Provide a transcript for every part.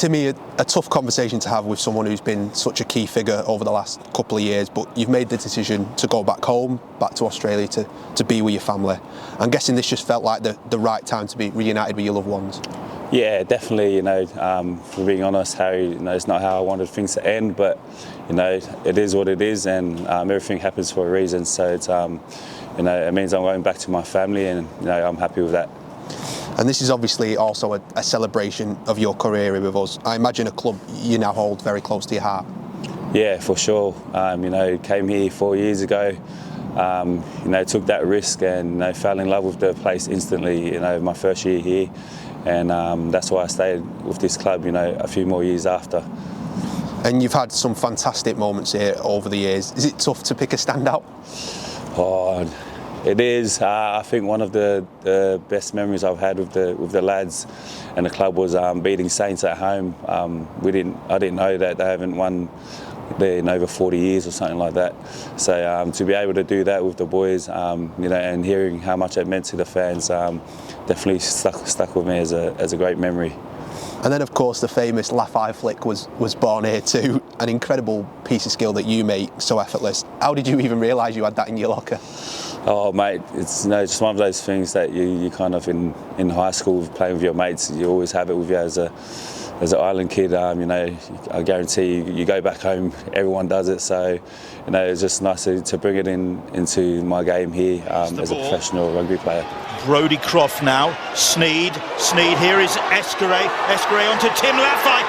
Timmy, a tough conversation to have with someone who's been such a key figure over the last couple of years, but you've made the decision to go back home, back to Australia to be with your family. I'm guessing this just felt like the right time to be reunited with your loved ones. Yeah, definitely. For being honest, Harry, it's not how I wanted things to end, but it is what it is, and everything happens for a reason. So it's it means I'm going back to my family, and I'm happy with that. And this is obviously also a celebration of your career with us. I imagine a club you now hold very close to your heart. Yeah, for sure. Came here 4 years ago. Took that risk and fell in love with the place instantly. My first year here, and that's why I stayed with this club. A few more years after. And you've had some fantastic moments here over the years. Is it tough to pick a standout? Oh, it is. I think one of the best memories I've had with the lads and the club was beating Saints at home. I didn't know that they haven't won there in over 40 years or something like that. So to be able to do that with the boys, and hearing how much it meant to the fans, definitely stuck with me as a great memory. And then, of course, the famous Lafai flick was born here too. An incredible piece of skill that you make so effortless. How did you even realise you had that in your locker? Oh, mate, it's just one of those things that you kind of in high school playing with your mates. You always have it with you as an island kid. I guarantee you go back home, everyone does it. So, it's just nice to bring it into my game here as a professional rugby player. Brodie Croft now, Sneed, here is Esquire onto Tim Lafai,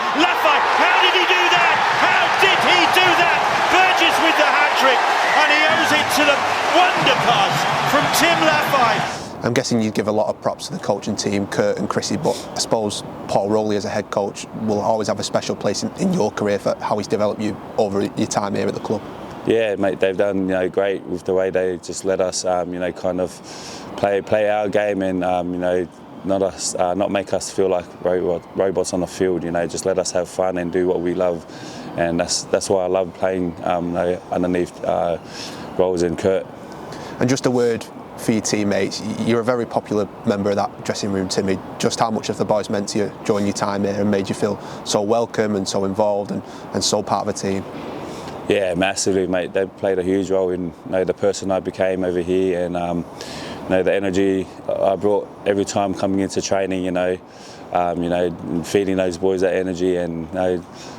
how did he do that? How did he do that? Burgess with the hat-trick, and he owes it to the wonder pass from Tim Lafai. I'm guessing you'd give a lot of props to the coaching team, Kurt and Chrissy, but I suppose Paul Rowley as a head coach will always have a special place in your career for how he's developed you over your time here at the club. Yeah, mate, they've done great with the way they just let us kind of play our game and not make us feel like robots on the field. Just let us have fun and do what we love, and that's why I love playing underneath Rolls and Kurt. And just a word for your teammates. You're a very popular member of that dressing room, Timmy. Just how much have the boys meant to you during your time here and made you feel so welcome and so involved and so part of a team? Yeah, massively, mate. They played a huge role in the person I became over here, and the energy I brought every time coming into training. Feeding those boys that energy, and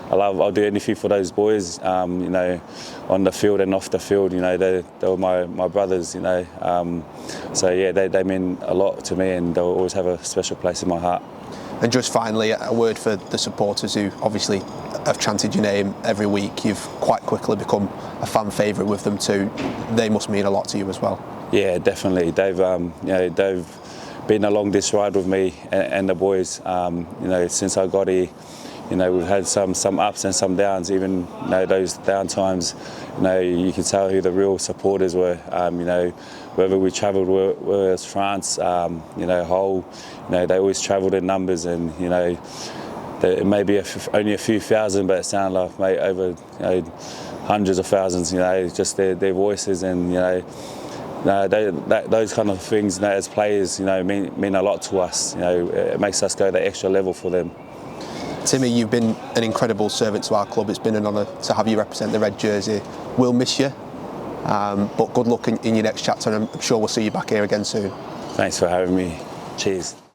I'll do anything for those boys. On the field and off the field. They were my brothers. So yeah, they mean a lot to me, and they'll always have a special place in my heart. And just finally, a word for the supporters who obviously have chanted your name every week. You've quite quickly become a fan favourite with them too. They must mean a lot to you as well. Yeah, definitely. They've been along this ride with me and the boys. Since I got here. We've had some ups and some downs. Even those down times, you can tell who the real supporters were. Wherever we travelled, whether it's France, Hull, they always travelled in numbers, and it may be only a few thousand, but it sounded like over hundreds of thousands. Just their voices and those kind of things. As players, mean a lot to us. It makes us go the extra level for them. Timmy, you've been an incredible servant to our club. It's been an honour to have you represent the red jersey. We'll miss you, but good luck in your next chapter, and I'm sure we'll see you back here again soon. Thanks for having me. Cheers.